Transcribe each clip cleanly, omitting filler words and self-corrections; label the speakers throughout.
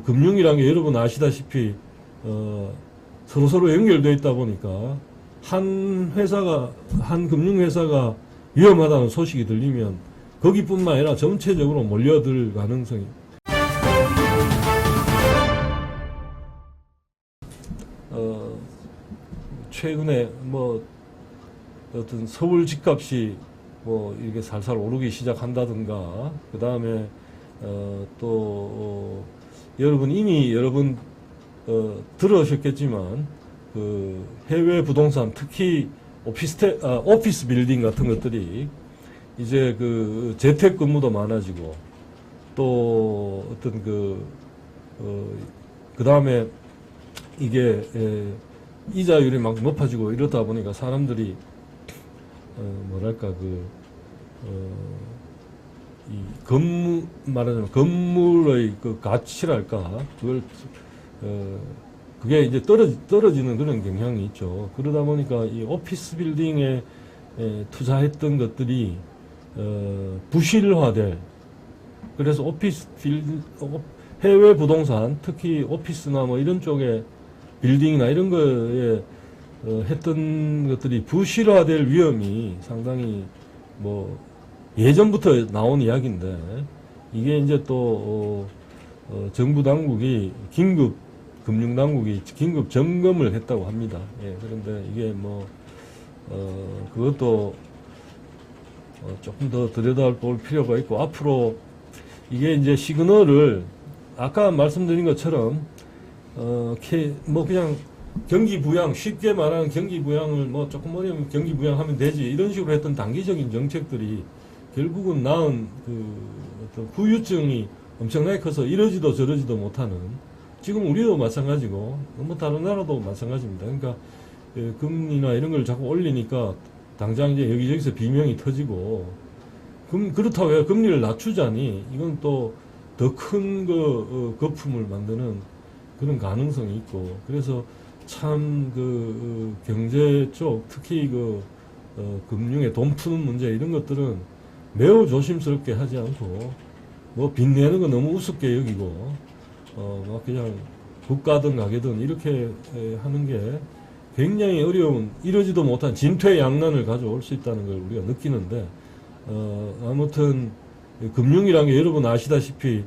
Speaker 1: 금융이란 게 여러분 아시다시피 서로서로 연결되어 있다 보니까 한 금융회사가 위험하다는 소식이 들리면 거기뿐만 아니라 전체적으로 몰려들 가능성이 최근에 뭐 어떤 서울 집값이 뭐 이렇게 살살 오르기 시작한다든가 그 다음에 또 여러분 이미 여러 번 들으셨겠지만 그 해외 부동산 특히 오피스 빌딩 같은 것들이 이제 그 재택 근무도 많아지고 또 어떤 그 다음에 이게 이자율이 막 높아지고 이러다 보니까 사람들이 뭐랄까 이 말하자면 건물의 그 가치랄까 그걸 그게 이제 떨어지는 그런 경향이 있죠. 그러다 보니까 이 오피스 빌딩에 투자했던 것들이 부실화될, 그래서 해외 부동산 특히 오피스나 뭐 이런 쪽에 빌딩이나 이런 거에 했던 것들이 부실화될 위험이 상당히 뭐 예전부터 나온 이야기인데 이게 이제 또 정부 당국이 금융 당국이 긴급 점검을 했다고 합니다. 예, 그런데 이게 뭐 그것도 조금 더 들여다볼 필요가 있고 앞으로 이게 이제 시그널을 아까 말씀드린 것처럼 뭐 그냥 경기 부양, 쉽게 말하는 경기 부양을 뭐 조금 어려우면 경기 부양하면 되지 이런 식으로 했던 단기적인 정책들이 결국은 낳은 어떤 후유증이 엄청나게 커서 이러지도 저러지도 못하는, 지금 우리도 마찬가지고 뭐 다른 나라도 마찬가지입니다. 그러니까 금리나 이런 걸 자꾸 올리니까 당장 이제 여기저기서 비명이 터지고 그렇다고 해 금리를 낮추자니 이건 또 더 큰 거품을 만드는 그런 가능성이 있고, 그래서 참 경제 쪽 특히 금융의 돈 푸는 문제 이런 것들은 매우 조심스럽게 하지 않고 뭐 빚내는 거 너무 우습게 여기고 막 그냥 국가든 가게든 이렇게 하는 게 굉장히 어려운, 이러지도 못한 진퇴양난을 가져올 수 있다는 걸 우리가 느끼는데 아무튼 금융이란 게 여러분 아시다시피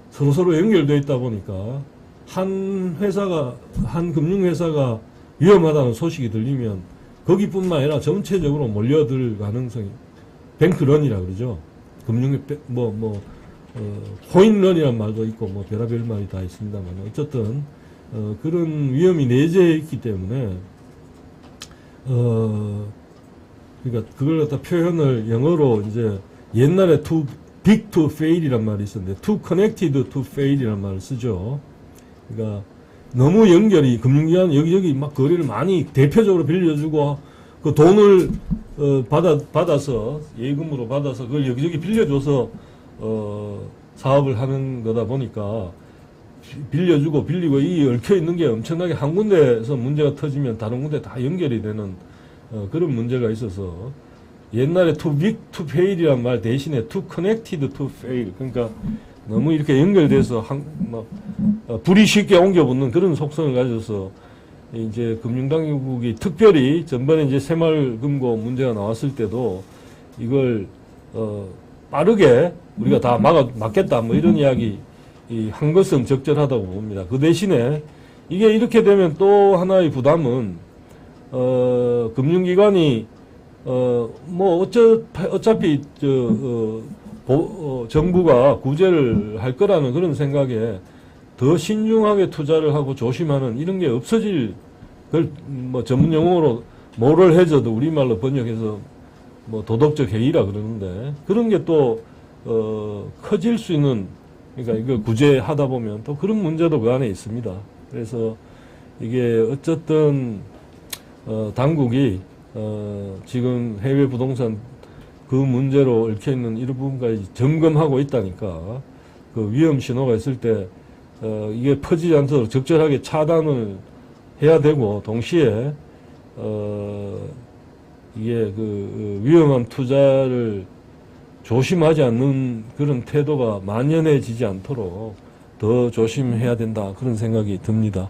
Speaker 1: 서로서로 연결되어 있다 보니까 한 금융회사가 위험하다는 소식이 들리면 거기뿐만 아니라 전체적으로 몰려들 가능성이, 뱅크런이라 그러죠. 코인런이란 말도 있고 뭐 별의별 말이 다 있습니다만 어쨌든 그런 위험이 내재해 있기 때문에 그러니까 그걸 갖다 표현을 영어로 이제 옛날에 too big to fail이란 말이 있었는데 too connected to fail이란 말을 쓰죠. 그러니까 너무 연결이, 금융기관 여기저기 막 거래를 많이 대표적으로 빌려주고 그 돈을 받아서 예금으로 받아서 그걸 여기저기 빌려줘서 사업을 하는 거다 보니까 빌려주고 빌리고 이 얽혀 있는 게 엄청나게 한 군데에서 문제가 터지면 다른 군데 다 연결이 되는 그런 문제가 있어서 옛날에 too big to fail이란 말 대신에 too connected to fail, 그러니까 너무 이렇게 연결돼서 불이 쉽게 옮겨붙는 그런 속성을 가져서 이제 금융당국이 특별히 전번에 이제 새마을금고 문제가 나왔을 때도 이걸 빠르게 우리가 다 막겠다 뭐 이런 이야기 한 것은 적절하다고 봅니다. 그 대신에 이게 이렇게 되면 또 하나의 부담은 금융기관이 뭐 어차피 정부가 구제를 할 거라는 그런 생각에 더 신중하게 투자를 하고 조심하는 이런 게 없어질, 그걸 뭐 전문 용어로 모럴 해저드 우리말로 번역해서 뭐 도덕적 해이라 그러는데 그런 게 또 커질 수 있는, 그러니까 이거 구제하다 보면 또 그런 문제도 그 안에 있습니다. 그래서 이게 어쨌든 당국이 지금 해외 부동산 그 문제로 얽혀 있는 이런 부분까지 점검하고 있다니까 그 위험 신호가 있을 때 이게 퍼지지 않도록 적절하게 차단을 해야 되고, 동시에 이게 위험한 투자를 조심하지 않는 그런 태도가 만연해지지 않도록 더 조심해야 된다 그런 생각이 듭니다.